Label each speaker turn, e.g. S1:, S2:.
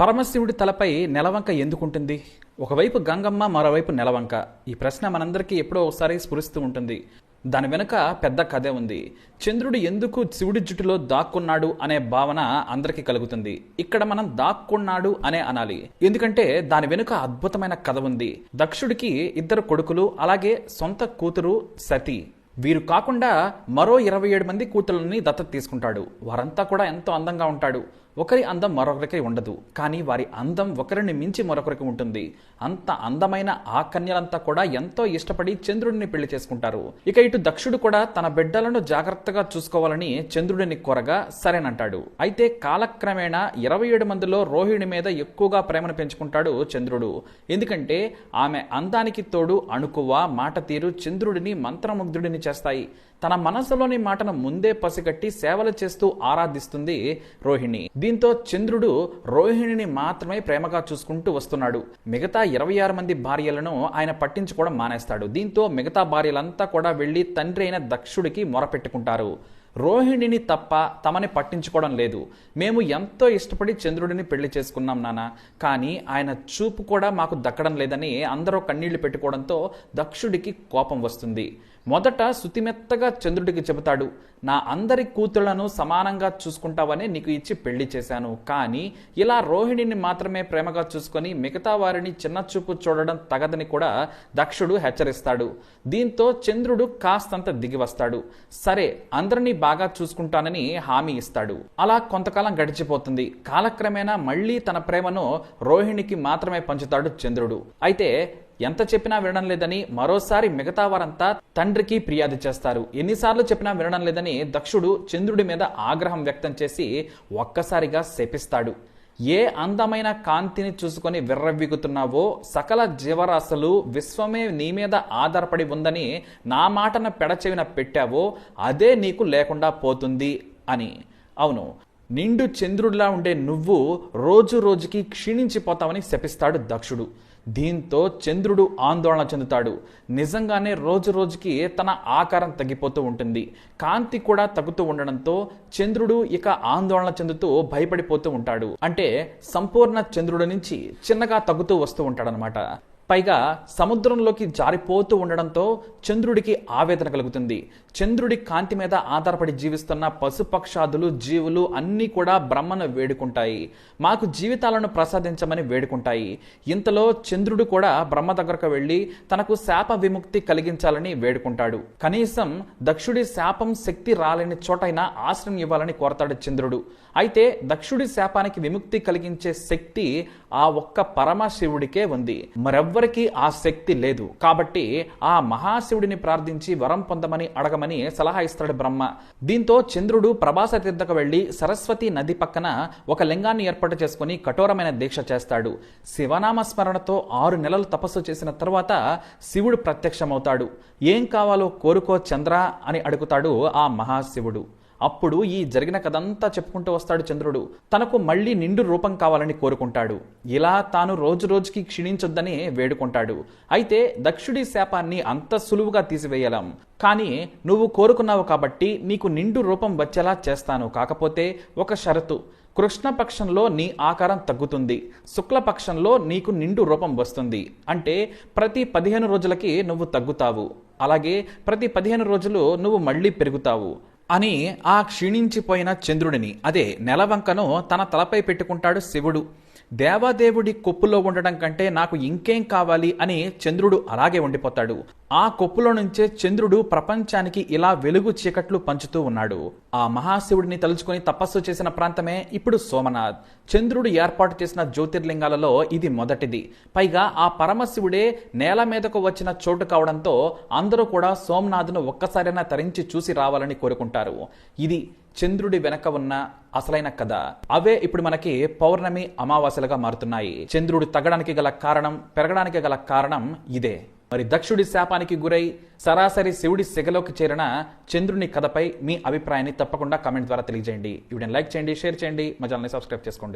S1: పరమశివుడి తలపై నెలవంక ఎందుకుంటుంది? ఒకవైపు గంగమ్మ, మరోవైపు నెలవంక. ఈ ప్రశ్న మనందరికీ ఎప్పుడో ఒకసారి స్ఫురిస్తూ ఉంటుంది. దాని వెనుక పెద్ద కథే ఉంది. చంద్రుడు ఎందుకు శివుడి జుట్టులో దాక్కున్నాడు అనే భావన అందరికీ కలుగుతుంది. ఇక్కడ మనం దాక్కున్నాడు అనే అనాలి, ఎందుకంటే దాని వెనుక అద్భుతమైన కథ ఉంది. దక్షుడికి 2 కొడుకులు, అలాగే సొంత కూతురు సతి. వీరు కాకుండా మరో 27 మంది కూతుళ్ళని దత్తత తీసుకుంటాడు. వారంతా కూడా ఎంతో అందంగా ఉంటాడు. ఒకరి అందం మరొకరికి ఉండదు, కానీ వారి అందం ఒకరిని మించి మరొకరికి ఉంటుంది. అంత అందమైన ఆ కన్యలంతా కూడా ఎంతో ఇష్టపడి చంద్రుడిని పెళ్లి చేసుకుంటారు. ఇక ఇటు దక్షుడు కూడా తన బిడ్డలను జాగ్రత్తగా చూసుకోవాలని చంద్రుడిని కోరగా సరేనంటాడు. అయితే కాలక్రమేణా 27 మందిలో రోహిణి మీద ఎక్కువగా ప్రేమను పెంచుకుంటాడు చంద్రుడు. ఎందుకంటే ఆమె అందానికి తోడు అణుకువ, మాట తీరు చంద్రుడిని మంత్రముగ్ధుడిని చేస్తాయి. తన మనసులోని మాటను ముందే పసిగట్టి సేవలు చేస్తూ ఆరాధిస్తుంది రోహిణి. దీంతో చంద్రుడు రోహిణిని మాత్రమే ప్రేమగా చూసుకుంటూ వస్తున్నాడు. మిగతా 26 మంది భార్యలను ఆయన పట్టించుకోవడం మానేస్తాడు. దీంతో మిగతా భార్యలంతా కూడా వెళ్లి తండ్రి అయిన దక్షుడికి మొరపెట్టుకుంటారు. రోహిణిని తప్ప తమని పట్టించుకోవడం లేదు. మేము ఎంతో ఇష్టపడి చంద్రుడిని పెళ్లి చేసుకున్నాం నాన్న, కానీ ఆయన చూపు కూడా మాకు దక్కడం లేదని అందరూ కన్నీళ్లు పెట్టుకోవడంతో దక్షుడికి కోపం వస్తుంది. మొదట శుతిమెత్తగా చంద్రుడికి చెబుతాడు, నా అందరి కూతుళ్లను సమానంగా చూసుకుంటావని నీకు ఇచ్చి పెళ్లి చేశాను, కానీ ఇలా రోహిణిని మాత్రమే ప్రేమగా చూసుకొని మిగతా వారిని చిన్న చూపు చూడడం తగదని కూడా దక్షుడు హెచ్చరిస్తాడు. దీంతో చంద్రుడు కాస్తంత దిగి వస్తాడు. సరే, అందరినీ బాగా చూసుకుంటానని హామీ ఇస్తాడు. అలా కొంతకాలం గడిచిపోతుంది. కాలక్రమేణా మళ్లీ తన ప్రేమను రోహిణికి మాత్రమే పంచుతాడు చంద్రుడు. అయితే ఎంత చెప్పినా వినడం లేదని మరోసారి మిగతా వారంతా తండ్రికి ఫిర్యాదు చేస్తారు. ఎన్నిసార్లు చెప్పినా వినడం లేదని దక్షుడు చంద్రుడి మీద ఆగ్రహం వ్యక్తం చేసి ఒక్కసారిగా శపిస్తాడు. ఏ అందమైన కాంతిని చూసుకొని విర్రవీగుతున్నావో, సకల జీవరాశులు విశ్వమే నీ మీద ఆధారపడి ఉందని నా మాటను పెడచెవిన పెట్టావో అదే నీకు లేకుండా పోతుంది అని. అవును, నిండు చంద్రుడిలా ఉండే నువ్వు రోజు రోజుకి క్షీణించిపోతావని శపిస్తాడు దక్షుడు. దీంతో చంద్రుడు ఆందోళన చెందుతాడు. నిజంగానే రోజు రోజుకి తన ఆకారం తగ్గిపోతూ ఉంటుంది. కాంతి కూడా తగ్గుతూ ఉండడంతో చంద్రుడు ఇక ఆందోళన చెందుతూ భయపడిపోతూ ఉంటాడు. అంటే సంపూర్ణ చంద్రుడి నుంచి చిన్నగా తగ్గుతూ వస్తూ ఉంటాడనమాట. పైగా సముద్రంలోకి జారిపోతూ ఉండడంతో చంద్రుడికి ఆవేదన కలుగుతుంది. చంద్రుడి కాంతి మీద ఆధారపడి జీవిస్తున్న పశుపక్షాదులు, జీవులు అన్నీ కూడా బ్రహ్మను వేడుకుంటాయి. మాకు జీవితాలను ప్రసాదించమని వేడుకుంటాయి. ఇంతలో చంద్రుడు కూడా బ్రహ్మ దగ్గరకు వెళ్లి తనకు శాప విముక్తి కలిగించాలని వేడుకుంటాడు. కనీసం దక్షుడి శాపం శక్తి రాలేని చోటైనా ఆశ్రయం ఇవ్వాలని కోరతాడు చంద్రుడు. అయితే దక్షుడి శాపానికి విముక్తి కలిగించే శక్తి ఆ ఒక్క పరమశివుడికే ఉంది. మరెవ్వరికి ఆ శక్తి లేదు. కాబట్టి ఆ మహాశివుడిని ప్రార్థించి వరం పొందమని అడగమని సలహా ఇస్తాడు బ్రహ్మ. దీంతో చంద్రుడు ప్రభాస తీర్థకు వెళ్లి సరస్వతి నది పక్కన ఒక లింగాన్ని ఏర్పాటు చేసుకుని కఠోరమైన దీక్ష చేస్తాడు. శివనామ స్మరణతో 6 నెలలు తపస్సు చేసిన తర్వాత శివుడు ప్రత్యక్షమవుతాడు. ఏం కావాలో కోరుకో చంద్ర అని అడుగుతాడు ఆ మహాశివుడు. అప్పుడు ఈ జరిగిన కథంతా చెప్పుకుంటూ వస్తాడు చంద్రుడు. తనకు మళ్లీ నిండు రూపం కావాలని కోరుకుంటాడు. ఇలా తాను రోజు రోజుకి క్షీణించొద్దని వేడుకుంటాడు. అయితే దక్షుడి శాపాన్ని అంత సులువుగా తీసివేయలేం. కానీ నువ్వు కోరుకున్నావు కాబట్టి నీకు నిండు రూపం వచ్చేలా చేస్తాను. కాకపోతే ఒక షరతు. కృష్ణపక్షంలో నీ ఆకారం తగ్గుతుంది, శుక్లపక్షంలో నీకు నిండు రూపం వస్తుంది. అంటే ప్రతి 15 రోజులకి నువ్వు తగ్గుతావు, అలాగే ప్రతి 15 రోజులు నువ్వు మళ్లీ పెరుగుతావు అని ఆ క్షీణించిపోయిన చంద్రుడిని, అదే నెలవంకను తన తలపై పెట్టుకుంటాడు శివుడు. దేవాదేవుడి కొప్పులో ఉండడం కంటే నాకు ఇంకేం కావాలి అని చంద్రుడు అలాగే ఉండిపోతాడు. ఆ కొప్పులో నుంచే చంద్రుడు ప్రపంచానికి ఇలా వెలుగు చీకట్లు పంచుతూ ఉన్నాడు. ఆ మహాశివుడిని తలుచుకొని తపస్సు చేసిన ప్రాంతమే ఇప్పుడు సోమనాథ్. చంద్రుడు ఏర్పాటు చేసిన జ్యోతిర్లింగాలలో ఇది మొదటిది. పైగా ఆ పరమశివుడే నేల మీదకు వచ్చిన చోటు కావడంతో అందరూ కూడా సోమనాథ్ను ఒక్కసారైనా తరించి చూసి రావాలని కోరుకుంటారు. ఇది చంద్రుడి వెనక ఉన్న అసలైన కథ. అవే ఇప్పుడు మనకి పౌర్ణమి, అమావాస్యలుగా మారుతున్నాయి. చంద్రుడు తగ్గడానికి గల కారణం, పెరగడానికి గల కారణం ఇదే. మరి దక్షుడి శాపానికి గురై సరాసరి శివుడి సెగలోకి చేరిన చంద్రుని కథపై మీ అభిప్రాయాన్ని తప్పకుండా కామెంట్ ద్వారా తెలియజేయండి. వీడియోని లైక్ చేయండి, షేర్ చేయండి, మా ఛానల్ని సబ్స్క్రైబ్ చేసుకోండి.